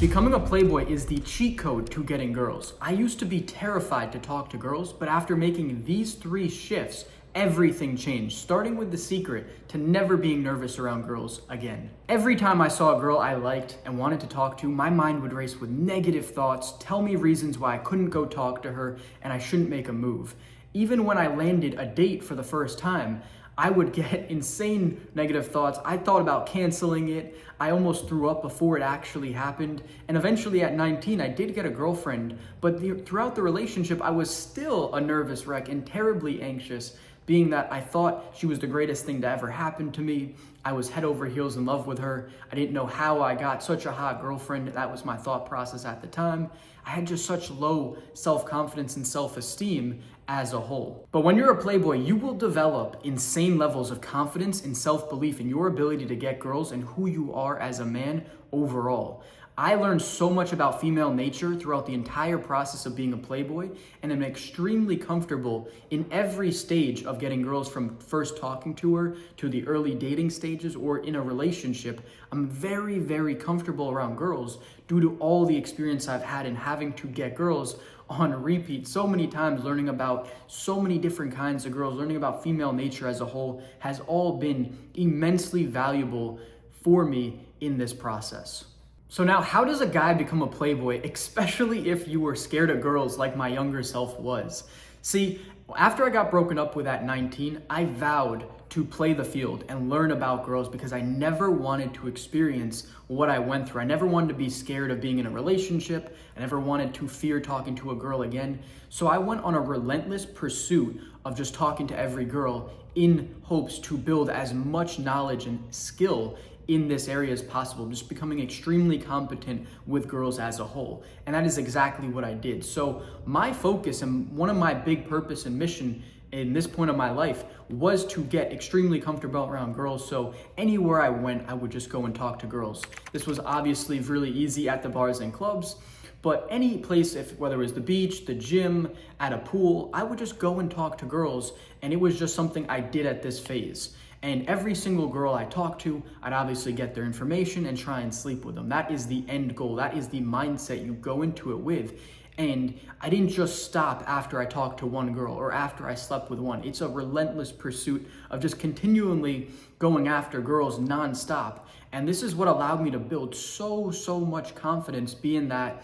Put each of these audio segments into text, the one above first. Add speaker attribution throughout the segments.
Speaker 1: Becoming a playboy is the cheat code to getting girls. I used to be terrified to talk to girls, but after making these 3 shifts, everything changed, starting with the secret to never being nervous around girls again. Every time I saw a girl I liked and wanted to talk to, my mind would race with negative thoughts, tell me reasons why I couldn't go talk to her and I shouldn't make a move. Even when I landed a date for the first time, I would get insane negative thoughts. I thought about canceling it. I almost threw up before it actually happened. And eventually at 19, I did get a girlfriend, but throughout the relationship, I was still a nervous wreck and terribly anxious, being that I thought she was the greatest thing to ever happen to me. I was head over heels in love with her. I didn't know how I got such a hot girlfriend. That was my thought process at the time. I had just such low self-confidence and self-esteem as a whole. But when you're a playboy, you will develop insane levels of confidence and self-belief in your ability to get girls and who you are as a man overall. I learned so much about female nature throughout the entire process of being a playboy, and I'm extremely comfortable in every stage of getting girls, from first talking to her to the early dating stages or in a relationship. I'm very, very comfortable around girls due to all the experience I've had in having to get girls on repeat so many times, learning about so many different kinds of girls, learning about female nature as a whole has all been immensely valuable for me in this process. So now, how does a guy become a playboy, especially if you were scared of girls like my younger self was? See, after I got broken up with at 19, I vowed to play the field and learn about girls because I never wanted to experience what I went through. I never wanted to be scared of being in a relationship. I never wanted to fear talking to a girl again. So I went on a relentless pursuit of just talking to every girl in hopes to build as much knowledge and skill in this area as possible, just becoming extremely competent with girls as a whole. And that is exactly what I did. So my focus and one of my big purpose and mission in this point of my life was to get extremely comfortable around girls. So anywhere I went, I would just go and talk to girls. This was obviously really easy at the bars and clubs, but any place, whether it was the beach, the gym, at a pool, I would just go and talk to girls. And it was just something I did at this phase. And every single girl I talked to, I'd obviously get their information and try and sleep with them. That is the end goal. That is the mindset you go into it with. And I didn't just stop after I talked to one girl or after I slept with one. It's a relentless pursuit of just continually going after girls nonstop. And this is what allowed me to build so much confidence, being that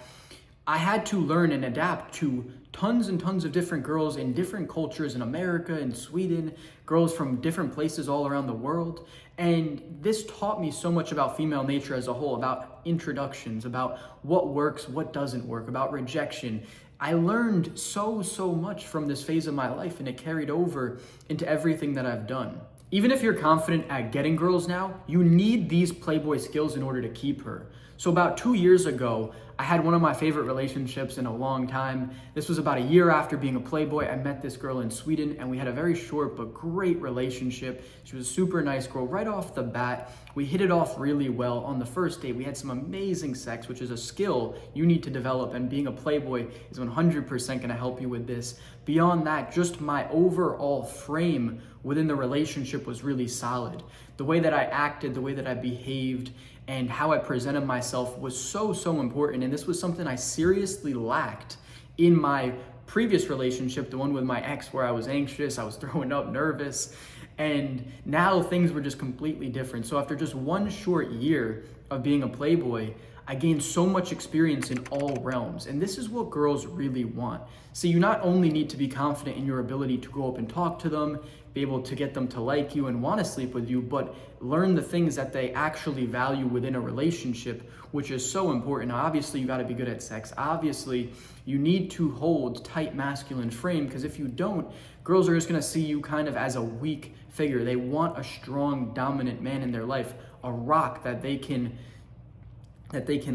Speaker 1: I had to learn and adapt to tons and tons of different girls in different cultures in America and Sweden, girls from different places all around the world. And this taught me so much about female nature as a whole, about introductions, about what works, what doesn't work, about rejection. I learned so much from this phase of my life, and it carried over into everything that I've done. Even if you're confident at getting girls now, you need these playboy skills in order to keep her. So about 2 years ago, I had one of my favorite relationships in a long time. This was about a year after being a playboy. I met this girl in Sweden and we had a very short but great relationship. She was a super nice girl right off the bat. We hit it off really well. On the first date, we had some amazing sex, which is a skill you need to develop, and being a playboy is 100% gonna help you with this. Beyond that, just my overall frame within the relationship was really solid. The way that I acted, the way that I behaved, and how I presented myself was so important. And this was something I seriously lacked in my previous relationship, the one with my ex, where I was anxious, I was throwing up, nervous. And now things were just completely different. So after just one short year of being a playboy, I gained so much experience in all realms. And this is what girls really want. So you not only need to be confident in your ability to go up and talk to them, be able to get them to like you and want to sleep with you, but learn the things that they actually value within a relationship, which is so important. Now, obviously, you got to be good at sex. Obviously, you need to hold tight masculine frame, because if you don't, girls are just going to see you kind of as a weak figure. They want a strong, dominant man in their life, a rock that they can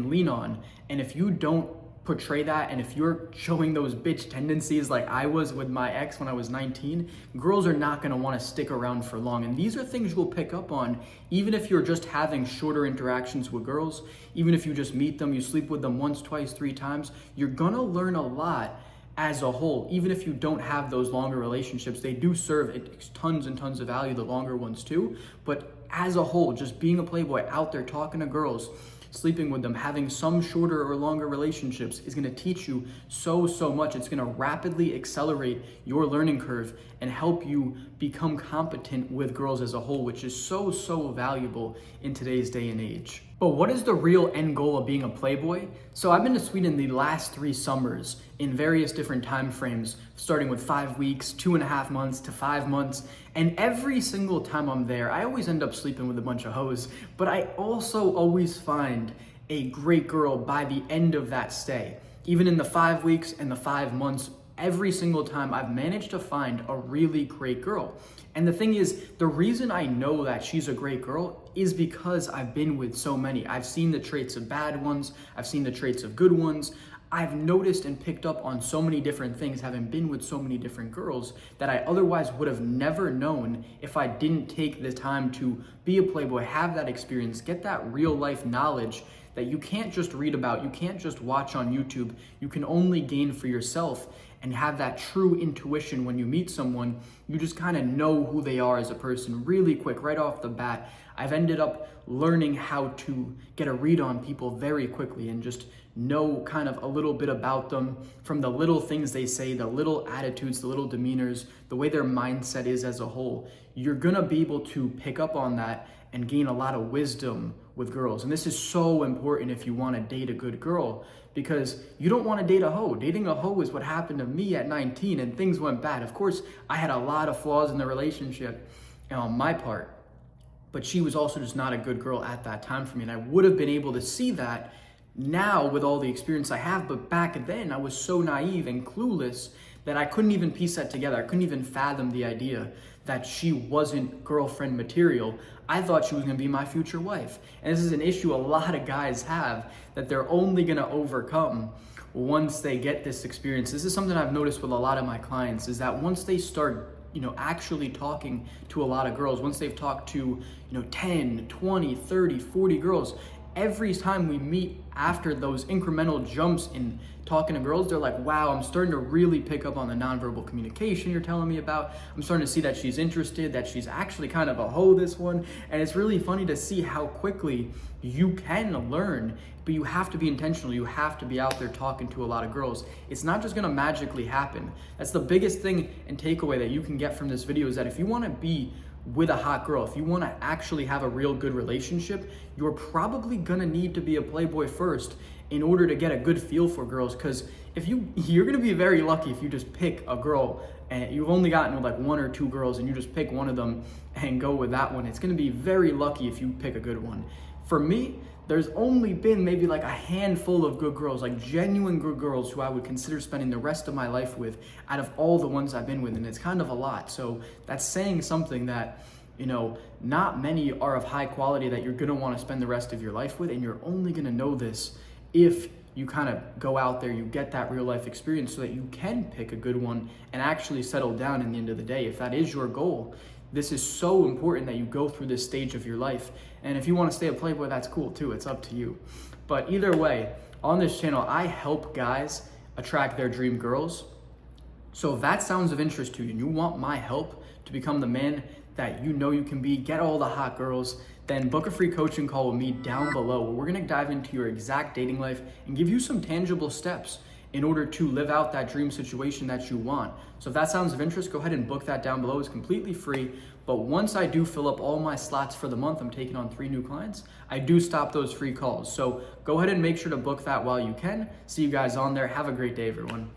Speaker 1: lean on. And if you don't portray that, and if you're showing those bitch tendencies like I was with my ex when I was 19, girls are not going to want to stick around for long. And these are things you'll pick up on even if you're just having shorter interactions with girls. Even if you just meet them, you sleep with them once, twice, 3 times, you're going to learn a lot as a whole. Even if you don't have those longer relationships, they do serve tons and tons of value, the longer ones too. But as a whole, just being a playboy out there talking to girls, sleeping with them, having some shorter or longer relationships is gonna teach you so much. It's gonna rapidly accelerate your learning curve and help you become competent with girls as a whole, which is so valuable in today's day and age. But what is the real end goal of being a Playboy? So I've been to Sweden the last 3 summers in various different time frames, starting with 5 weeks, 2.5 months to 5 months. And every single time I'm there, I always end up sleeping with a bunch of hoes, but I also always find a great girl by the end of that stay. Even in the 5 weeks and the 5 months, every single time I've managed to find a really great girl. And the thing is, the reason I know that she's a great girl is because I've been with so many. I've seen the traits of bad ones, I've seen the traits of good ones. I've noticed and picked up on so many different things, having been with so many different girls, that I otherwise would have never known if I didn't take the time to be a Playboy, have that experience, get that real life knowledge that you can't just read about, you can't just watch on YouTube, you can only gain for yourself and have that true intuition when you meet someone. You just kind of know who they are as a person really quick, right off the bat. I've ended up learning how to get a read on people very quickly and just know kind of a little bit about them from the little things they say, the little attitudes, the little demeanors, the way their mindset is as a whole. You're gonna be able to pick up on that and gain a lot of wisdom with girls. And this is so important if you want to date a good girl, because you don't want to date a hoe. Dating a hoe is what happened to me at 19, and things went bad. Of course, I had a lot of flaws in the relationship on my part, but she was also just not a good girl at that time for me. And I would have been able to see that now with all the experience I have, but back then I was so naive and clueless that I couldn't even piece that together. I couldn't even fathom the idea that she wasn't girlfriend material. I thought she was gonna be my future wife. And this is an issue a lot of guys have, that they're only gonna overcome once they get this experience. This is something I've noticed with a lot of my clients, is that once they start actually talking to a lot of girls, once they've talked to 10, 20, 30, 40 girls, every time we meet after those incremental jumps in talking to girls, they're like, wow, I'm starting to really pick up on the nonverbal communication you're telling me about. I'm starting to see that she's interested, that she's actually kind of a hoe, this one. And it's really funny to see how quickly you can learn, but you have to be intentional. You have to be out there talking to a lot of girls. It's not just gonna magically happen. That's the biggest thing and takeaway that you can get from this video, is that if you wanna be with a hot girl, if you want to actually have a real good relationship, you're probably gonna need to be a Playboy first in order to get a good feel for girls. Because if you're gonna be very lucky if you just pick a girl and you've only gotten with like 1 or 2 girls and you just pick one of them and go with that one. It's gonna be very lucky if you pick a good one. For me, there's only been maybe like a handful of good girls, like genuine good girls who I would consider spending the rest of my life with out of all the ones I've been with, and it's kind of a lot. So that's saying something that, not many are of high quality that you're gonna wanna spend the rest of your life with, and you're only gonna know this if you kind of go out there, you get that real life experience so that you can pick a good one and actually settle down in the end of the day. If that is your goal, this is so important that you go through this stage of your life. And if you want to stay a Playboy, that's cool too. It's up to you. But either way, on this channel, I help guys attract their dream girls. So if that sounds of interest to you and you want my help to become the man that you know you can be, get all the hot girls, then book a free coaching call with me down below, where we're gonna dive into your exact dating life and give you some tangible steps in order to live out that dream situation that you want. So if that sounds of interest, go ahead and book that down below. It's completely free. But once I do fill up all my slots for the month, I'm taking on 3 new clients, I do stop those free calls. So go ahead and make sure to book that while you can. See you guys on there. Have a great day, everyone.